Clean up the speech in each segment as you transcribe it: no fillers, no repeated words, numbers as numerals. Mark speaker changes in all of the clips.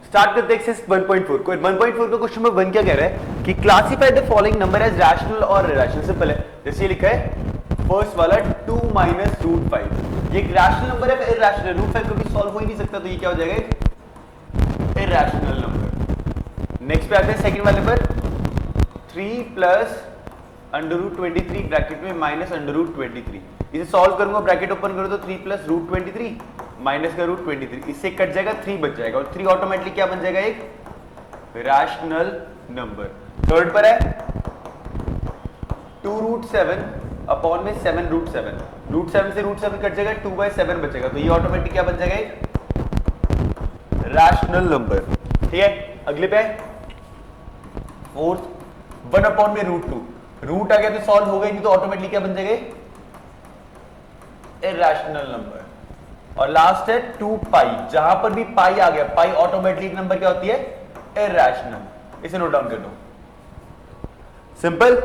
Speaker 1: Start करते हैं exercise 1.4 को। 1.4 का क्वेश्चन नंबर 1 क्या कह रहा है कि classify the following number as rational और इरैशनल। सिंपल है, जैसे ये लिखा है फर्स्ट वाला 2 माइनस रूट 5, ये एक रैशनल नंबर है फिर इरैशनल, रूट 5 कभी सॉल्व हो ही नहीं सकता, तो ये क्या हो जाएगा इरैशनल नंबर। नेक्स्ट पे आते हैं सेकंड वाले पर 3 प्लस अंडर रूट 23 ब्रैकेट में माइनस अंडर रूट 23, इसे सॉल्व करूंगा ब्रैकेट ओपन करो तो 3 प्लस रूट 23 माइनस का रूट 23, इससे कट जाएगा 3 बच जाएगा और 3 ऑटोमेटिकली क्या बन जाएगा एक रैशनल नंबर। थर्ड पर है 2 रूट 7 अपॉन में 7 रूट 7, रूट 7 से रूट 7 कट जाएगा 2/7 बचेगा, तो ये ऑटोमेटिक क्या बन जाएगा एक रैशनल नंबर। ठीक है, अगले पे फोर्थ 1 अपॉन में रूट 2, रूट आ गया तो सॉल्व होगा ही नहीं, तो ऑटोमेटिकली क्या बन जाएगा इरैशनल नंबर। और लास्ट है 2 पाई, जहां पर भी पाई आ गया, पाई ऑटोमेटिक नंबर क्या होती है इरैशनल। इसे नोट डाउन कर दो, सिंपल,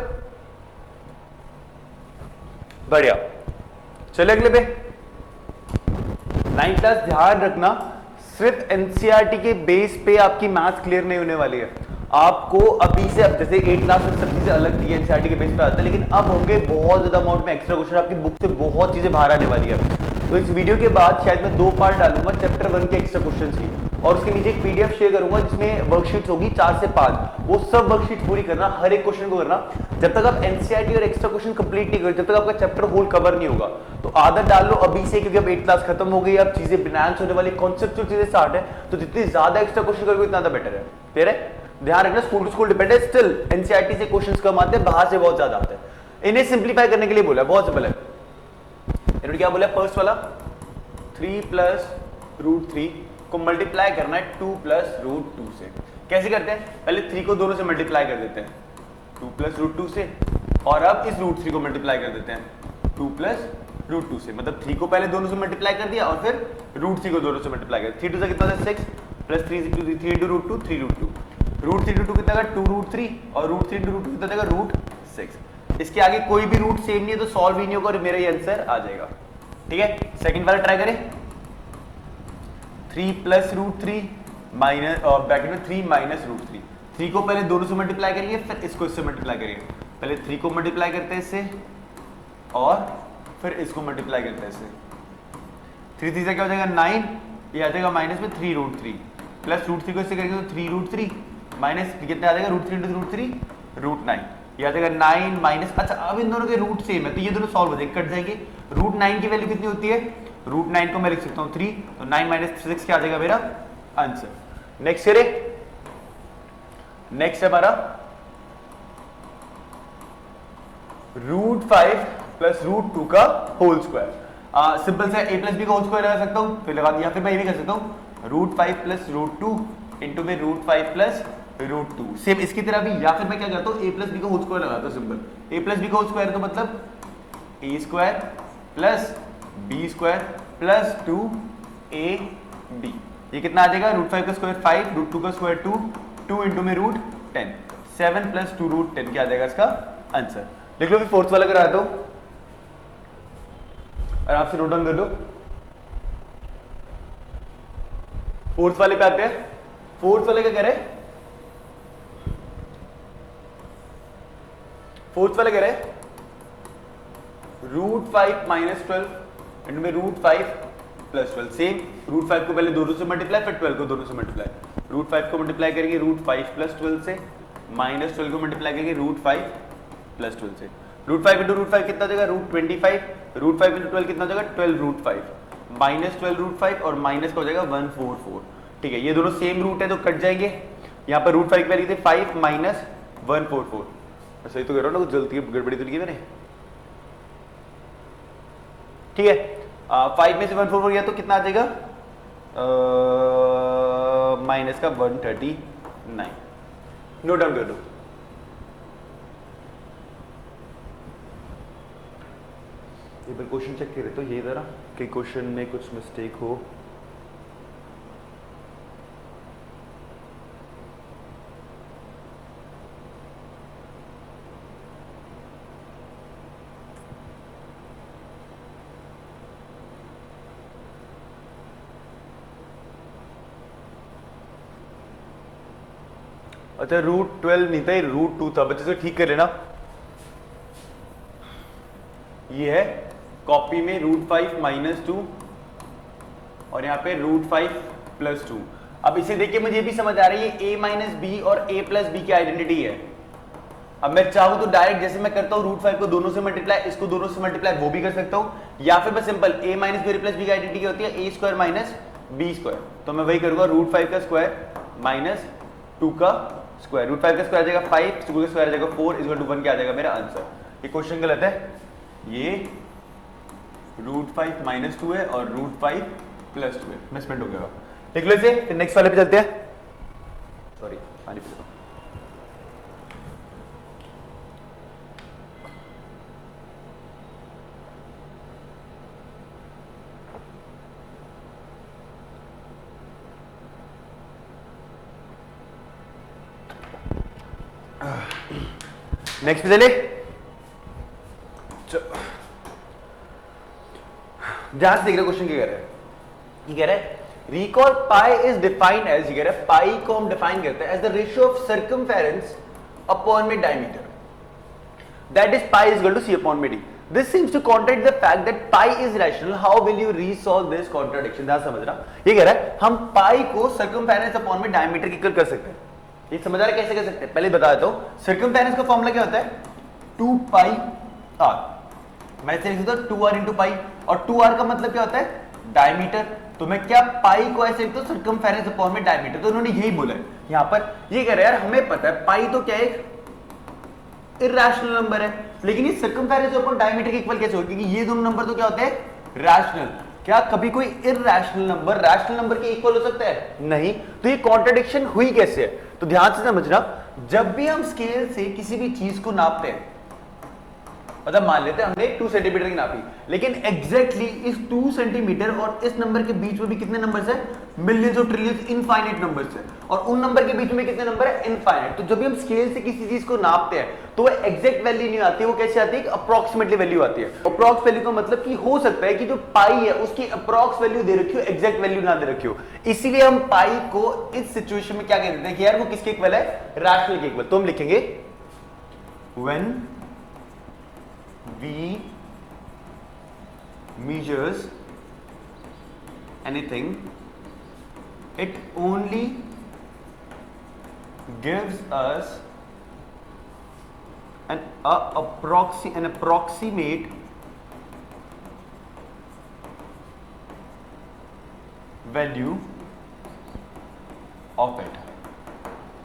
Speaker 1: बढ़िया। चले अगले पे 9th क्लास। ध्यान रखना सिर्फ एनसीईआरटी के बेस पे आपकी मैथ्स क्लियर नहीं होने वाली है, आपको अभी से, अब जैसे 8 क्लास में सब चीजें अलग थी एनसीईआरटी के बेस पे आता है, लेकिन अब होंगे बहुत ज्यादा अमाउंट में एक्स्ट्रा क्वेश्चन, आपकी बुक से बहुत चीजें बाहर आने वाली है। तो इस वीडियो के बाद शायद मैं 2 पार्ट डालूंगा चैप्टर 1 के एक्स्ट्रा क्वेश्चंस की, और उसके नीचे एक पीडीएफ शेयर करूंगा जिसमें वर्कशीट्स होगी 4 से 5, वो सब वर्कशीट पूरी करना, हर एक क्वेश्चन को करना। जब तक आप एनसीईआरटी और एक्स्ट्रा क्वेश्चन कंप्लीट नहीं करोगे, जब तक आपका चैप्टर होल कवर नहीं होगा, तो आदत डाल लो अभी से, क्योंकि अब 8 क्लास खत्म हो गई, अब चीजें बिनांस होने वाली, कॉन्सेप्चुअल चीजें स्टार्ट है, तो जितनी ज्यादा एक्स्ट्रा क्वेश्चन करोगे उतना ज्यादा बेटर है। क्लियर है? ध्यान रखना स्कूल टू स्कूल डिपेंड है, स्टिल एनसीईआरटी से क्वेश्चंस कम आते हैं, बाहर से बहुत ज्यादा आते हैं। इन्हें सिंप्लीफाई करने के लिए बोला, बहुत सिंपल है। इन्होंने क्या बोला, फर्स्ट वाला 3 प्लस रूट 3 को मल्टीप्लाई करना है 2 प्लस रूट 2 से। कैसे करते हैं, पहले 3 को दोनों से मल्टीप्लाई कर देते हैं 2 प्लस रूट 2 से, और अब इस रूट 3 को मल्टीप्लाई कर देते हैं 2 प्लस रूट 2 से। मतलब 3 को पहले दोनों से मल्टीप्लाई कर दिया और फिर रूट 3 को दोनों से मल्टीप्लाई कर दिया। 3 2 से कितना था 6 plus 3 into root 2 3 root 2, root 3 into 2 कितना 2 रूट 3, और रूट 3 इंटू रूट 2 कितना देगा रूट 6। इसके आगे कोई भी रूट सेम नहीं है तो सॉल्व ही नहीं होगा और मेरा ये आंसर आ जाएगा। ठीक है, सेकंड वाला ट्राई करें 3 प्लस रूट 3 माइनस ब्रैकेट में 3 माइनस रूट 3, 3 को पहले दोनों से मल्टीप्लाई करेंगे फिर इसको इससे मल्टीप्लाई करेंगे, पहले 3 को मल्टीप्लाई करते हैं इससे और फिर इसको मल्टीप्लाई करते हैं इससे, 3 3 से क्या हो जाएगा 9, ये आ जाएगा माइनस में 3 रूट 3 प्लस रूट 3 को इससे करेंगे तो 3 रूट 3 माइनस कितना आ जाएगा रूट 3 इंटू रूट 3 रूट 9, ये आ जाएगा 9 माइनस, अच्छा अब इन दोनों के रूट सेम है तो ये दोनों सॉल्व हो जाएंगे, कट जाएंगे। रूट 9 की वैल्यू कितनी होती है, रूट 9 को मैं लिख सकता हूँ 3, तो 9 माइनस 6 क्या आ जाएगा मेरा आंसर। नेक्स्ट करें, नेक्स्ट है हमारा रूट 5 प्लस रूट 2 का होल स्क्वायर। सिंपल से a प्लस बी का होल स्क्वायर लगा सकता हूँ, फिर लगा दिया, फिर मैं ये भी कर सकता हूँ रूट 5 प्लस रूट 2 इंटू में रूट 5 प्लस रूट 2, सेम इसकी तरह भी, या फिर मैं क्या करता हूँ a प्लस बी का होल स्क्वायर लगाता हूँ। सिंपल a प्लस बी का होल स्क्वायर तो मतलब a square plus b square plus 2ab, ये कितना आ जाएगा रूट 5 का स्क्वायर 5, रूट 2 का स्क्वायर 2, 2 इंटू में रूट 10, 7 प्लस 2 रूट 10 क्या आ जाएगा इसका आंसर। लिख लो, फिर फोर्थ वाला करा दो, आराम से नोट डाउन कर लो। फोर्थ वाले पे आते हैं, फोर्थ वाले क्या कह रहे हैं, फोर्थ वाले कह रहे हैं रूट 5 माइनस 12 इंटू में रूट 5 प्लस 12, सेम रूट 5 को पहले दोनों से मल्टीप्लाई फिर 12 को दोनों से मल्टीप्लाई, रूट 5 को मल्टीप्लाई करेंगे रूट 5 प्लस 12 से, माइनस 12 को मल्टीप्लाई करेंगे रूट 5 प्लस 12 से, रूट 5 इंटू रूट 5 कितना देगा रूट 25, रूट 5 इंटू 12 कितना हो जाएगा 12 रूट 5, माइनस 12 रूट 5 और माइनस का हो जाएगा 144। ठीक है, ये दोनों सेम रूट है तो कट जाएंगे, यहाँ पर रूट 5 की वैल्यू थी 5 माइनस 144, सही तो कह रहा हूँ ना, कुछ गलती गड़बड़ी तो नहीं की मैंने। ठीक है, 5 में से 144 गया तो कितना आ जाएगा माइनस का 139, नोट डाउन कर दो। एक बार क्वेश्चन चेक करे तो ये जरा कि क्वेश्चन में कुछ मिस्टेक हो। अच्छा √12 नहीं था, √2 था, बच्चे से ठीक कर लेना। ये है कॉपी में √5 - 2 और यहाँ पे √5 + 2। अब इसे देखिए मुझे ये भी समझ आ रही है a - b और a + b की आइडेंटिटी है। अब मैं चाहूं तो डायरेक्ट जैसे मैं करता हूं √5 को दोनों से मल्टीप्लाई, इसको दोनों से मल्टीप्लाई, वो भी कर सकता हूं, या फिर मैं सिंपल a - b और a + b की आइडेंटिटी क्या होती है, a² - b²। तो मैं वही करूंगा, √5 का स्क्वायर माइनस 2 का स्क्वायर। √5 का स्क्वायर आ जाएगा 5, 2 का स्क्वायर आ जाएगा 4, = 1 क्या आ जाएगा मेरा आंसर। ये क्वेश्चन गलत है, ये √5 - 2 है और √5 + 2 है, मिसप्रिंट हो गया। देख लो इसे, फिर नेक्स्ट वाले पे चलते हैं। सॉरी पानी पी लो। नेक्स्ट पे चले, ध्यान से देख रहे क्वेश्चन क्या कह रहा है। ये कह रहा है recall pi is defined as, ये कह रहा है पाई को हम डिफाइन करते हैं as the ratio of circumference upon में diameter, that is pi is equal to c upon में d। This seems to contradict the fact that pi is rational, how will you resolve this contradiction. ध्यान समझना, ये कह रहा है हम pi को सर्कमफेरेंस अपॉन में डायमीटर की इक्वल कर सकते हैं। ये समझ आ रहा है कैसे कर सकते हैं, पहले बता देता हूं। सर्कमफेरेंस का फॉर्मूला क्या होता है, 2πr। मैं इसे लिख देता हूं 2r × पाई, और 2r का मतलब क्या होता है, डायमीटर। तो मैं क्या पाई को ऐसे लिखता हूं सर्कमफेरेंस अपॉन में डायमीटर। तो उन्होंने यही बोला है यहां पर। ये कह रहे हैं यार हमें पता है पाई तो क्या एक इरैशनल नंबर है, लेकिन ये सर्कमफेरेंस अपॉन डायमीटर के इक्वल कैसे हो, क्योंकि ये दोनों नंबर तो क्या होते हैं, रैशनल। क्या कभी कोई इरैशनल नंबर रैशनल नंबर के इक्वल हो सकता है, नहीं। तो ये कॉन्ट्रडिक्शन हुई कैसे है, तो ध्यान से समझना। जब भी हम स्केल से किसी भी चीज को नापते हैं, मतलब मान लेते हैं हमने 2 सेंटीमीटर की नापी, लेकिन एग्जैक्टली इस 2 सेंटीमीटर और इस नंबर के बीच में भी कितने नंबर्स हैं, मिलियंस और ट्रिलियंस, इनफाइनाइट नंबर्स हैं, और उन नंबर के बीच में कितने नंबर है, इनफाइनाइट। तो जब भी हम स्केल से किसी चीज को नापते हैं तो वो एग्जैक्ट वैल्यू नहीं आती है, वो कैसे आती है, अप्रोक्सीमेटली वैल्यू आती है। अप्रोक्स वैल्यू का मतलब कि हो सकता है कि जो पाई है उसकी अप्रोक्स वैल्यू दे रखी हो, एग्जैक्ट वैल्यू ना दे रखी हो। इसीलिए हम पाई को इस सिचुएशन में क्या कह देते हैं कि यार वो किसके इक्वल है, रैशनल के इक्वल। तो हम लिखेंगे when we measures anything, it only gives us an approximate value of it।